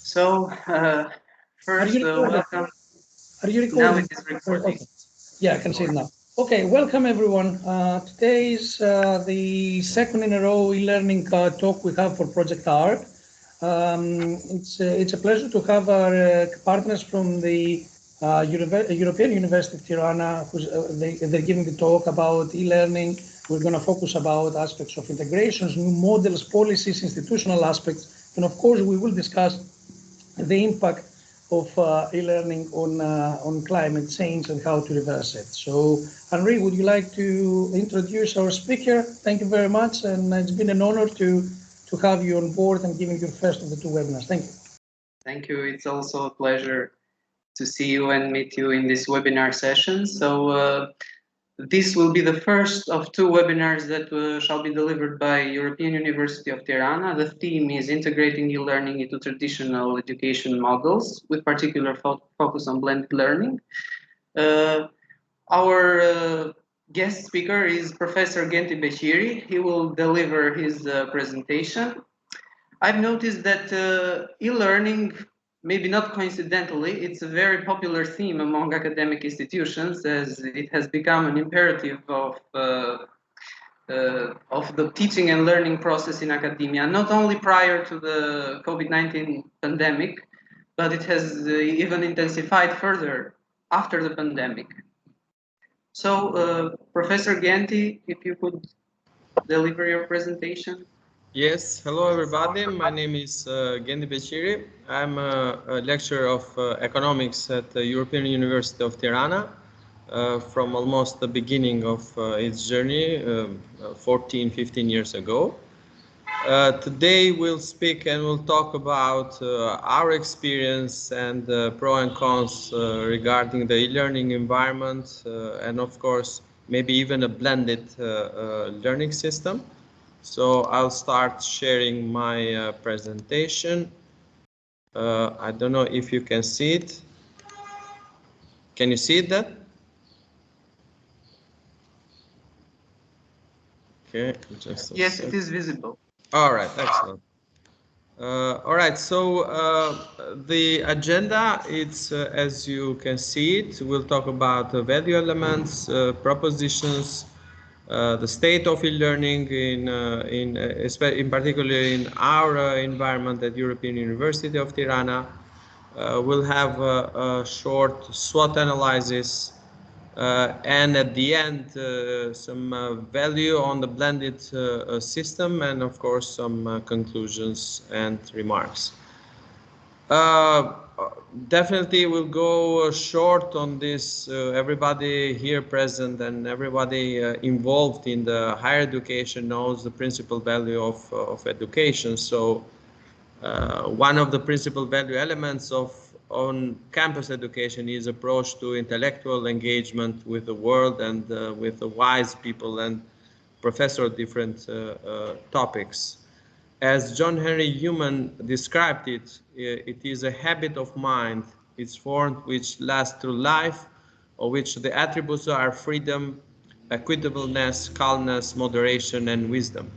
So, first, welcome. Are you Now recording? it is recording. Okay. Yeah, I can see it now. Okay, welcome everyone. Today is the second in a row e-learning talk we have for Project Art. It's a pleasure to have our partners from the European University of Tirana, they're giving the talk about e-learning. We're going to focus about aspects of integrations, new models, policies, institutional aspects, and of course we will discuss the impact of e-learning on climate change and how to reverse it. So, Henri, would you like to introduce our speaker? Thank you very much, and it's been an honor to have you on board and giving your first of the two webinars. Thank you. Thank you. It's also a pleasure to see you and meet you in this webinar session. So, this will be the first of two webinars that shall be delivered by European University of Tirana. The theme is integrating e-learning into traditional education models, with particular focus on blended learning. Our guest speaker is Professor Genti Beshiri. He will deliver his presentation. I've noticed that e-learning, maybe not coincidentally, it's a very popular theme among academic institutions, as it has become an imperative of the teaching and learning process in academia, not only prior to the COVID-19 pandemic, but it has even intensified further after the pandemic. So, Professor Genti, if you could deliver your presentation. Yes, hello everybody. My name is Genti Beshiri. I'm a lecturer of economics at the European University of Tirana from almost the beginning of its journey 14, 15 years ago. Today we'll speak and we'll talk about our experience and pro and cons regarding the e-learning environment and of course maybe even a blended learning system. So I'll start sharing my presentation. I don't know if you can see it. Can you see that? Okay, just a Yes, second. it is visible. All right, excellent. All right, so the agenda, it's as you can see it, we'll talk about value elements, propositions, the state of e-learning in particular in our environment at European University of Tirana. We'll have a short SWOT analysis and at the end some value on the blended system and of course some conclusions and remarks. Definitely we'll go short on this. Everybody here present and everybody involved in the higher education knows the principal value of education. So one of the principal value elements of on-campus education is approach to intellectual engagement with the world and with the wise people and professor of different topics. As John Henry Newman described it, it is a habit of mind, it's formed which lasts through life, of which the attributes are freedom, equitableness, calmness, moderation, and wisdom.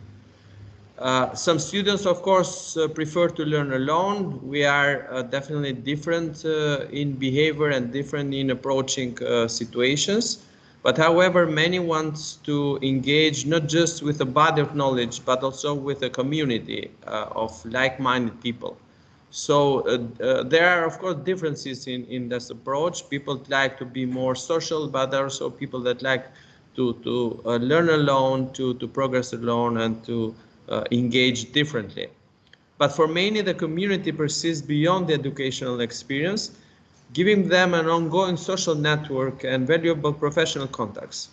Some students, of course, prefer to learn alone. We are definitely different in behavior and different in approaching situations. But however, many want to engage not just with a body of knowledge, but also with a community of like-minded people. So there are, of course, differences in this approach. People like to be more social, but there are also people that like to learn alone, to progress alone, and to engage differently. But for many, the community persists beyond the educational experience, giving them an ongoing social network and valuable professional contacts.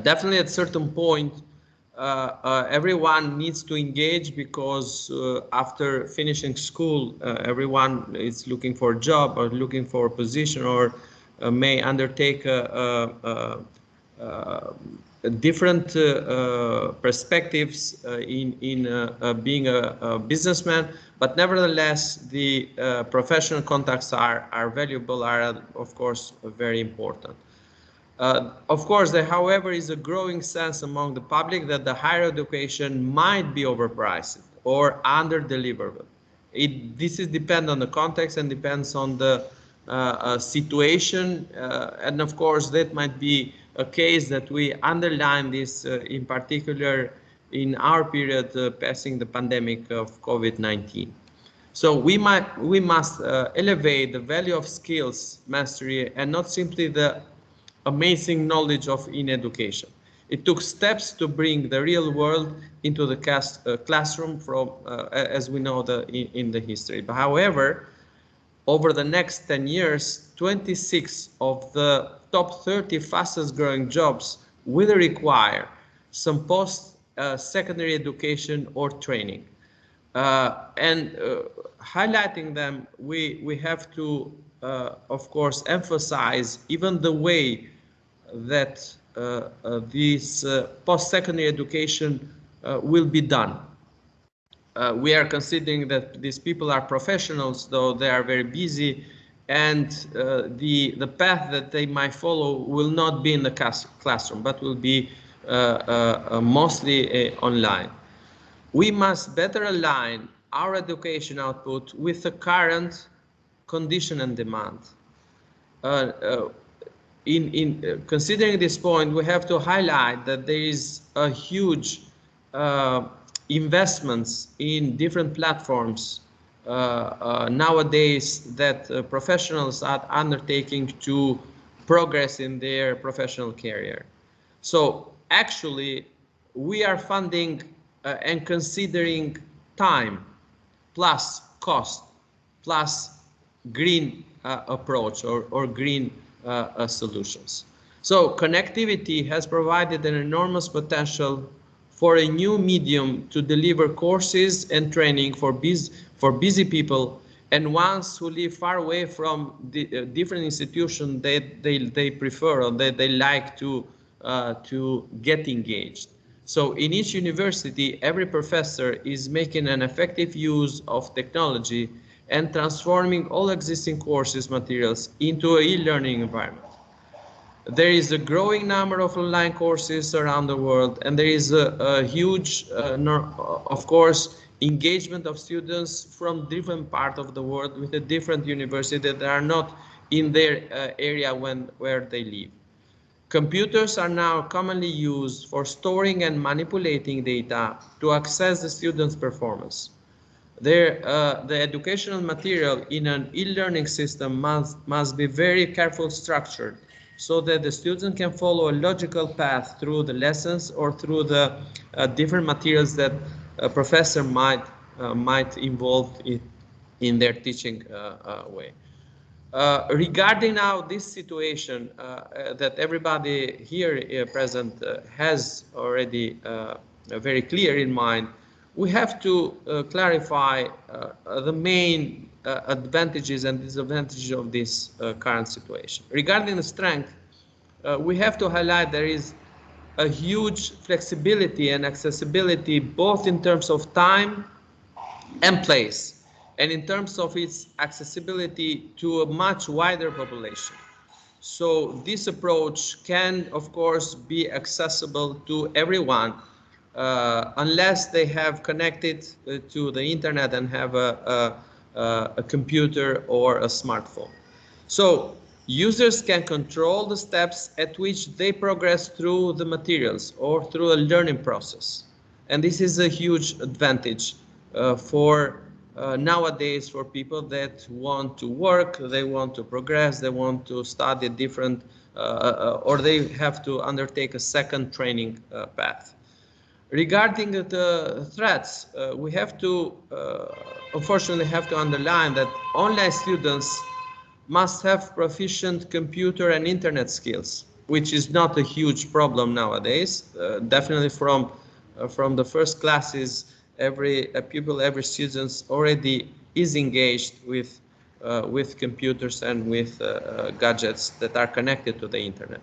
Definitely at a certain point, everyone needs to engage because after finishing school, everyone is looking for a job or looking for a position or may undertake different perspectives in being a businessman, but nevertheless the professional contacts are valuable, are of course very important. Of course, there, however, is a growing sense among the public that the higher education might be overpriced or under-deliverable. This is depend on the context and depends on the situation, and of course that might be a case that we underline this in particular in our period passing the pandemic of COVID-19. So we must elevate the value of skills mastery and not simply the amazing knowledge of in education. It took steps to bring the real world into the classroom from, as we know in the history. But however, over the next 10 years, 26 of the top 30 fastest growing jobs will require some post-secondary education or training. Highlighting them, we have to, of course, emphasize even the way that this post-secondary education will be done. We are considering that these people are professionals, though they are very busy, and the path that they might follow will not be in the classroom, but will be mostly online. We must better align our education output with the current condition and demand. In considering this point, we have to highlight that there is a huge investments in different platforms nowadays that professionals are undertaking to progress in their professional career. So actually, we are funding and considering time plus cost plus green approach or green solutions. So connectivity has provided an enormous potential for a new medium to deliver courses and training for busy people and ones who live far away from the different institutions that they prefer or that they like to get engaged. So in each university, every professor is making an effective use of technology and transforming all existing courses materials into an e-learning environment. There is a growing number of online courses around the world, and there is a huge, of course, engagement of students from different parts of the world with a different university that are not in their area where they live. Computers are now commonly used for storing and manipulating data to access the student's performance. The educational material in an e-learning system must be very carefully structured so that the student can follow a logical path through the lessons or through the different materials that a professor might involve in their teaching way. Regarding now this situation that everybody here present has already very clear in mind, we have to clarify the main advantages and disadvantages of this current situation. Regarding the strength, we have to highlight there is a huge flexibility and accessibility both in terms of time and place, and in terms of its accessibility to a much wider population. So this approach can, of course, be accessible to everyone unless they have connected to the internet and have a computer or a smartphone. So users can control the steps at which they progress through the materials or through a learning process. And this is a huge advantage for nowadays for people that want to work, they want to progress, they want to study different, or they have to undertake a second training path. Regarding the threats, we have to, unfortunately, have to underline that online students must have proficient computer and internet skills, which is not a huge problem nowadays. Definitely from the first classes, every pupil, every student already is engaged with computers and with gadgets that are connected to the internet.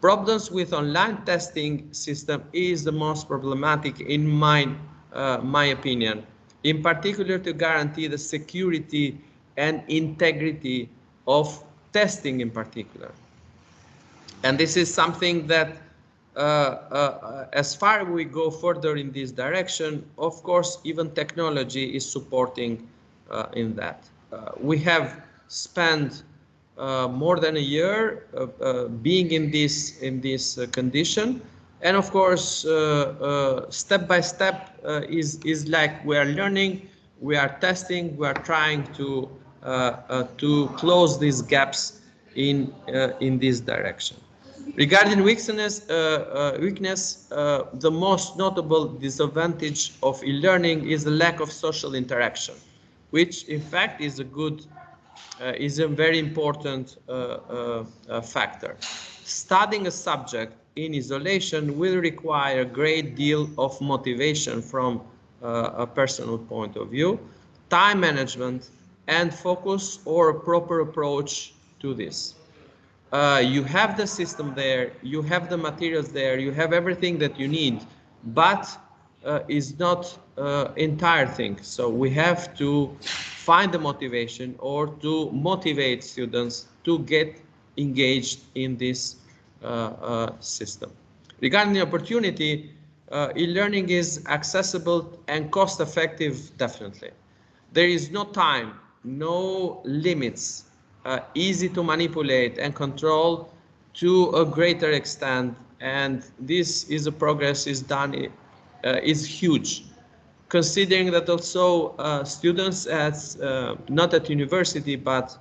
Problems with online testing system is the most problematic in my opinion, in particular to guarantee the security and integrity of testing in particular. And this is something that as far as we go further in this direction, of course, even technology is supporting in that. We have spent more than a year being in this condition, and of course, step by step is like we are learning, we are testing, we are trying to close these gaps in this direction. Regarding weakness, the most notable disadvantage of e-learning is the lack of social interaction, which in fact is a very important factor. Studying a subject in isolation will require a great deal of motivation from a personal point of view, time management, and focus or a proper approach to this. You have the system there, you have the materials there, you have everything that you need, but is not entire thing. So we have to find the motivation or to motivate students to get engaged in this system. Regarding the opportunity, e-learning is accessible and cost effective, definitely. There is no time, no limits, easy to manipulate and control to a greater extent, and this is a progress is done is huge, considering that also students at not at university but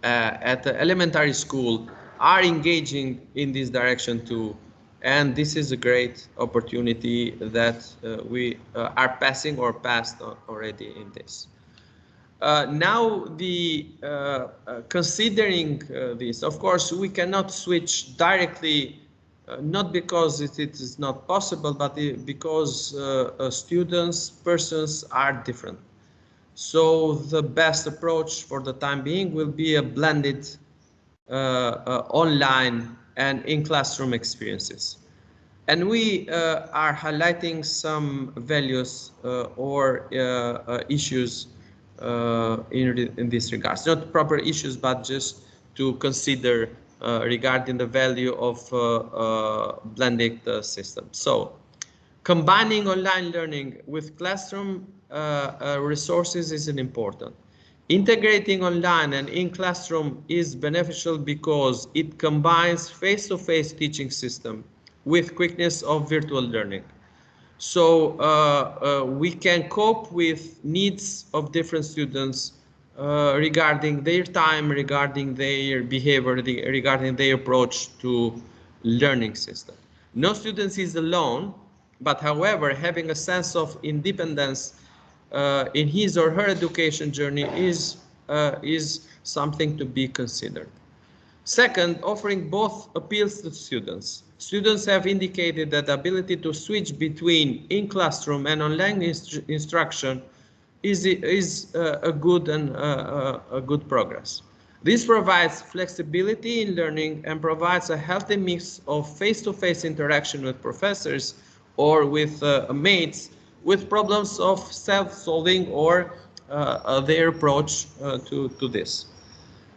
at the elementary school are engaging in this direction too, and this is a great opportunity that we are passing or passed already in this. Now, considering this, of course, we cannot switch directly, not because it is not possible, but because students, persons are different. So the best approach for the time being will be a blended online and in-classroom experiences. And we are highlighting some values or issues in this regards. Not proper issues, but just to consider regarding the value of blended system. So, combining online learning with classroom resources is important. Integrating online and in classroom is beneficial because it combines face-to-face teaching system with quickness of virtual learning. So we can cope with needs of different students regarding their time, regarding their behavior, regarding their approach to learning system. No student is alone, but however, having a sense of independence in his or her education journey is something to be considered. Second, offering both appeals to students. Students have indicated that the ability to switch between in-classroom and online instruction is a good and a good progress. This provides flexibility in learning and provides a healthy mix of face-to-face interaction with professors or with mates with problems of self-solving or their approach to this.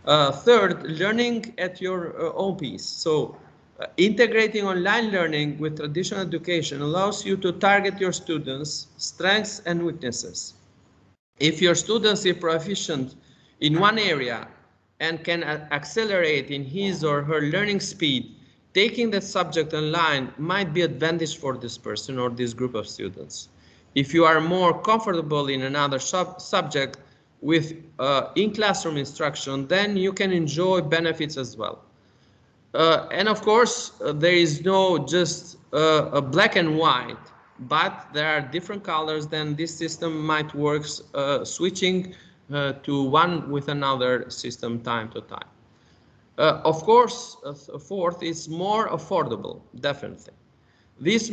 Third, learning at your own pace. So integrating online learning with traditional education allows you to target your students' strengths and weaknesses. If your students are proficient in one area and can accelerate in his or her learning speed, taking that subject online might be advantage for this person or this group of students. If you are more comfortable in another subject with in-classroom instruction, then you can enjoy benefits as well. And of course, there is no just a black and white, but there are different colors, then this system might work switching to one with another system time to time. Of course, fourth is more affordable, definitely. This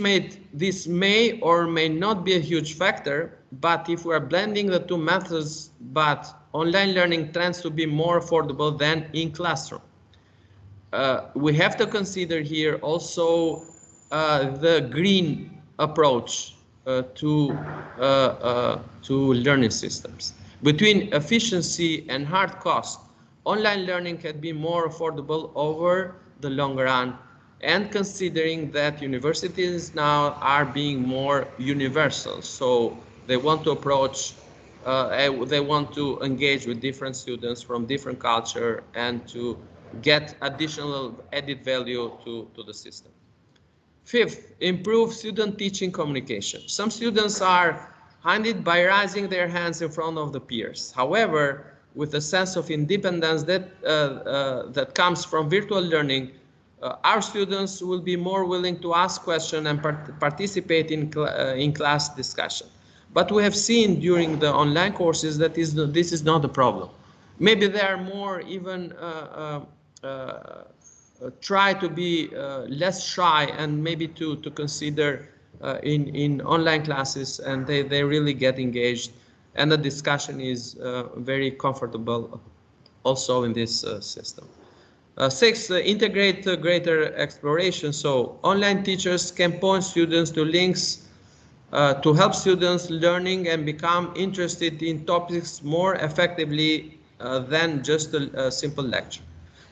may or may not be a huge factor, but if we are blending the two methods, but online learning tends to be more affordable than in classroom. We have to consider here also the green approach to learning systems. Between efficiency and hard cost, online learning can be more affordable over the long run, and considering that universities now are being more universal, so they want to approach they want to engage with different students from different culture and to get additional added value to the system. Fifth, improve student teaching communication. Some students are handled by raising their hands in front of the peers. However, with a sense of independence that comes from virtual learning, our students will be more willing to ask questions and participate in class discussion. But we have seen during the online courses that this is not a problem. Maybe they are more even try to be less shy and maybe to consider in online classes, and they really get engaged, and the discussion is very comfortable also in this system. Six, integrate greater exploration. So online teachers can point students to links to help students learning and become interested in topics more effectively than just a simple lecture.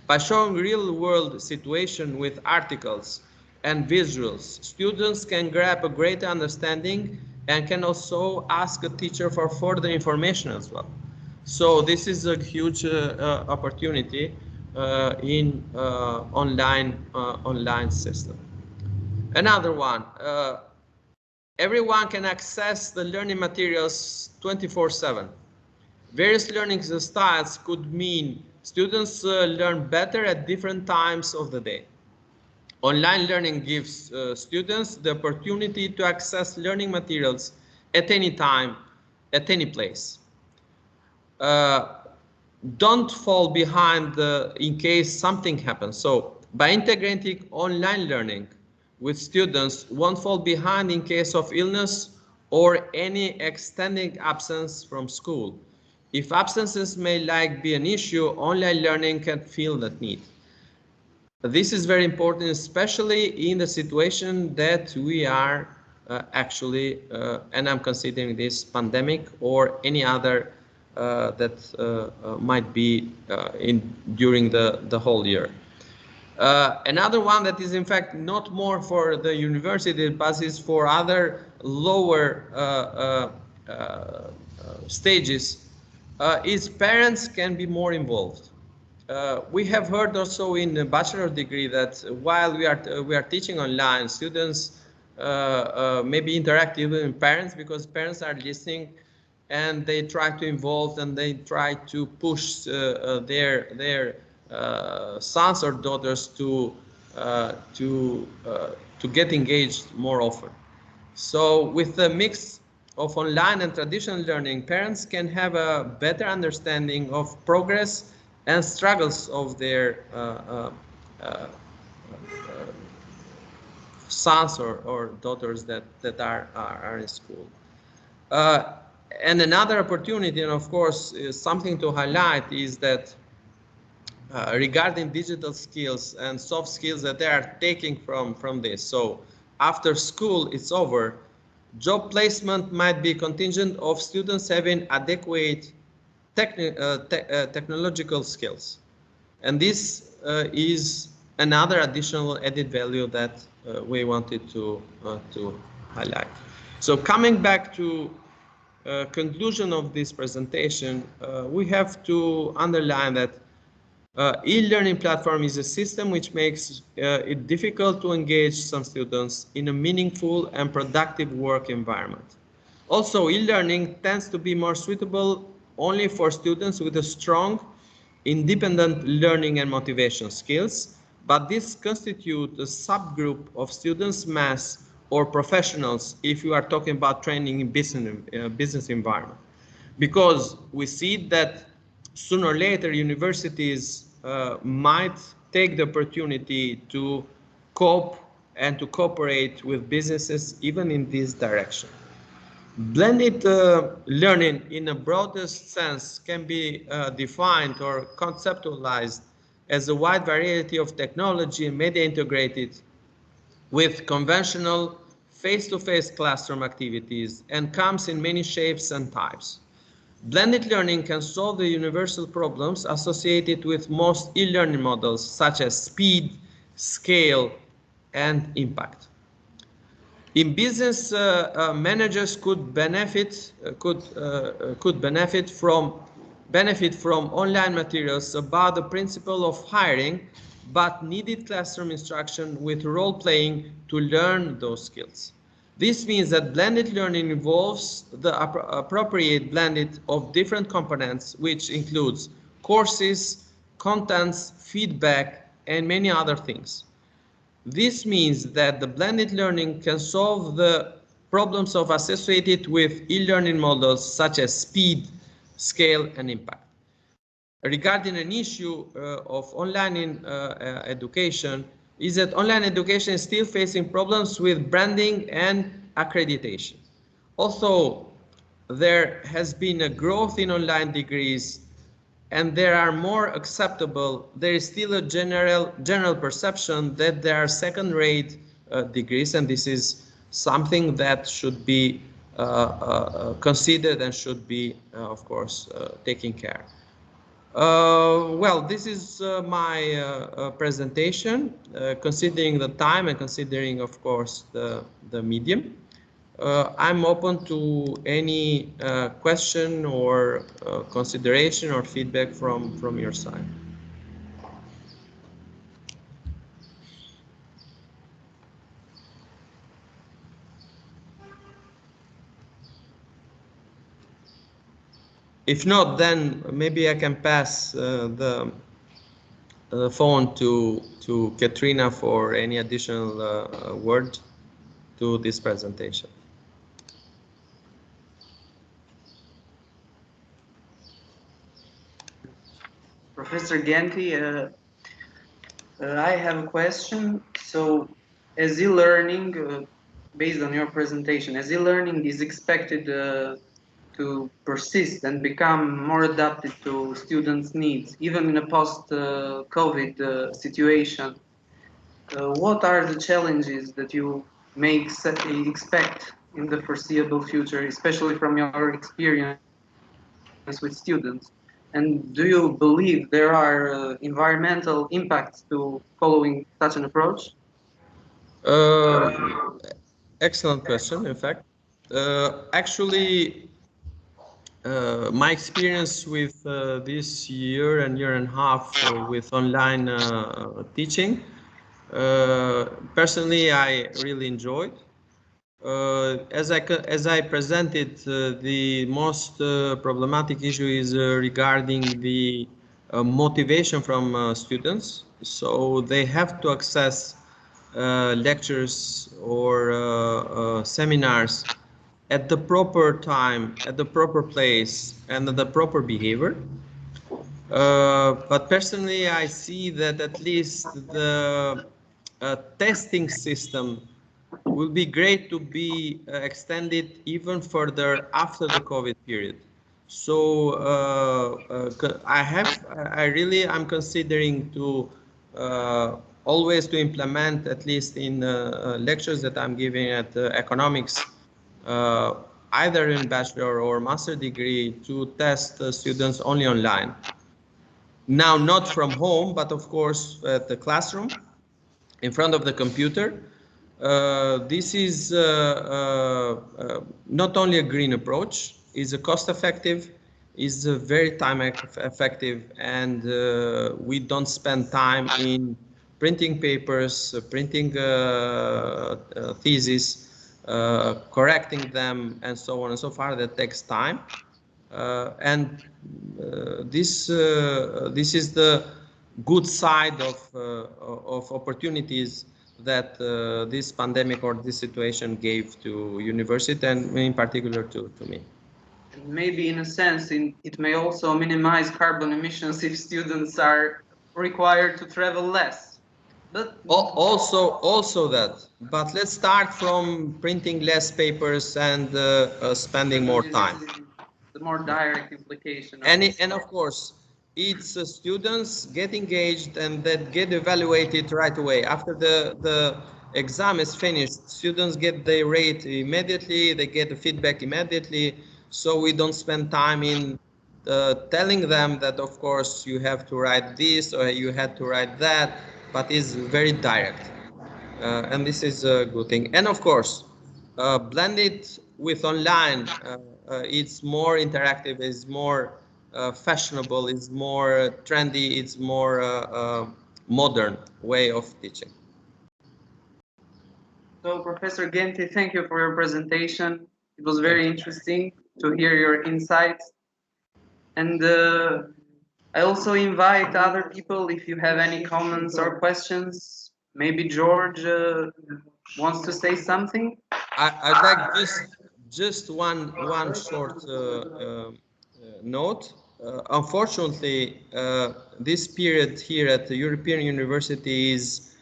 By showing real-world situation with articles and visuals, students can grab a greater understanding and can also ask a teacher for further information as well. So this is a huge opportunity in online system. Another one, everyone can access the learning materials 24/7. Various learning styles could mean students learn better at different times of the day. Online learning gives students the opportunity to access learning materials at any time, at any place. Don't fall behind in case something happens. So by integrating online learning with students, won't fall behind in case of illness or any extended absence from school. If absences may be an issue, online learning can fill that need. This is very important, especially in the situation that we are actually, and I'm considering this pandemic or any other that might be during the whole year. Another one that is in fact not more for the university, but is for other lower stages, is parents can be more involved. We have heard also in the bachelor degree that while we are teaching online, students maybe interact even with parents, because parents are listening and they try to involve and they try to push their sons or daughters to get engaged more often. So with the mix of online and traditional learning, parents can have a better understanding of progress and struggles of their sons or daughters that are in school. And another opportunity, and of course is something to highlight, is that regarding digital skills and soft skills that they are taking from this. So after school is over, job placement might be contingent of students having adequate technological skills. And this is another additional added value that we wanted to highlight. So coming back to conclusion of this presentation, we have to underline that e-learning platform is a system which makes it difficult to engage some students in a meaningful and productive work environment. Also, e-learning tends to be more suitable only for students with a strong independent learning and motivation skills, but this constitutes a subgroup of students mass or professionals if you are talking about training in business environment. Because we see that sooner or later universities might take the opportunity to cope and to cooperate with businesses even in this direction. Blended learning in a broadest sense can be defined or conceptualized as a wide variety of technology and media integrated with conventional face-to-face classroom activities and comes in many shapes and types. Blended learning can solve the universal problems associated with most e-learning models, such as speed, scale, and impact. In business, managers could benefit from online materials about the principle of hiring, but needed classroom instruction with role playing to learn those skills. This means that blended learning involves the appropriate blended of different components, which includes courses, contents, feedback, and many other things. This means that the blended learning can solve the problems of associated with e-learning models such as speed, scale, and impact. Regarding an issue of online education, is that online education is still facing problems with branding and accreditation. Although there has been a growth in online degrees and they are more acceptable, there is still a general perception that they are second-rate degrees, and this is something that should be considered and should be, of course, taken care. Well, this is my presentation, considering the time and considering, of course, the medium. I'm open to any question or consideration or feedback from your side. If not, then maybe I can pass the phone to Katrina for any additional word to this presentation. Professor Genti, I have a question. So, as e-learning, based on your presentation, as e-learning is expected to persist and become more adapted to students' needs, even in a post-COVID situation, what are the challenges that you may expect in the foreseeable future, especially from your experience with students? And do you believe there are environmental impacts to following such an approach? Excellent question, in fact. Actually, my experience with this year and a half with online teaching, personally, I really enjoyed. As I presented, the most problematic issue is regarding the motivation from students. So they have to access lectures or seminars at the proper time, at the proper place, and at the proper behavior. But personally, I see that at least the testing system will be great to be extended even further after the COVID period. So I'm considering to always to implement, at least in lectures that I'm giving at economics, either in bachelor or master degree, to test students only online. Now, not from home, but of course at the classroom, in front of the computer. This is not only a green approach, is a cost-effective, is very time-effective, and we don't spend time in printing papers, printing theses, correcting them, and so on and so forth. That takes time, and this is the good side of opportunities that this pandemic or this situation gave to university, and in particular to me. And maybe in a sense, it may also minimize carbon emissions if students are required to travel less. But also that. But let's start from printing less papers and spending more time. The more direct implication. And of course, it's students get engaged and that get evaluated right away. After the exam is finished, students get their rate immediately, they get the feedback immediately, so we don't spend time in telling them that, of course, you have to write this or you had to write that, but it's very direct. And this is a good thing. And of course, blended with online, it's more interactive, it's more fashionable, it's more trendy, it's more modern way of teaching. So, Professor Genti, thank you for your presentation. It was very interesting to hear your insights. And I also invite other people, if you have any comments or questions. Maybe George wants to say something. I'd like just one short note. Unfortunately, this period here at the European University is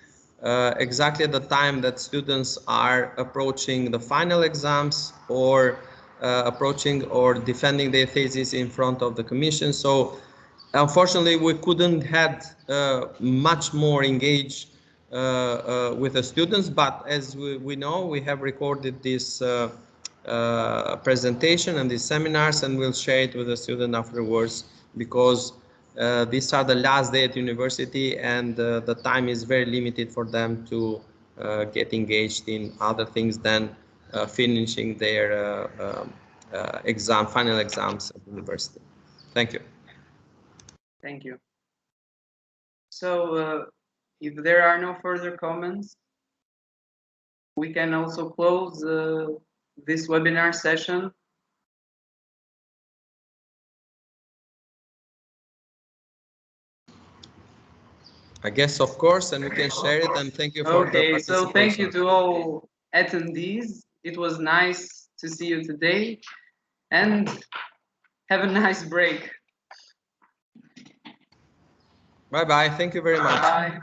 exactly at the time that students are approaching the final exams or approaching or defending their thesis in front of the commission. So unfortunately, we couldn't had much more engaged with the students, but as we know, we have recorded this presentation and these seminars, and we'll share it with the student afterwards, because these are the last day at university, and the time is very limited for them to get engaged in other things than finishing their final exams at university. Thank you. Thank you. So, if there are no further comments, we can also close this webinar session. I guess, of course, and we can share it, and thank you for the participation. So thank you to all attendees. It was nice to see you today, and have a nice break. Bye-bye. Thank you very much. Bye.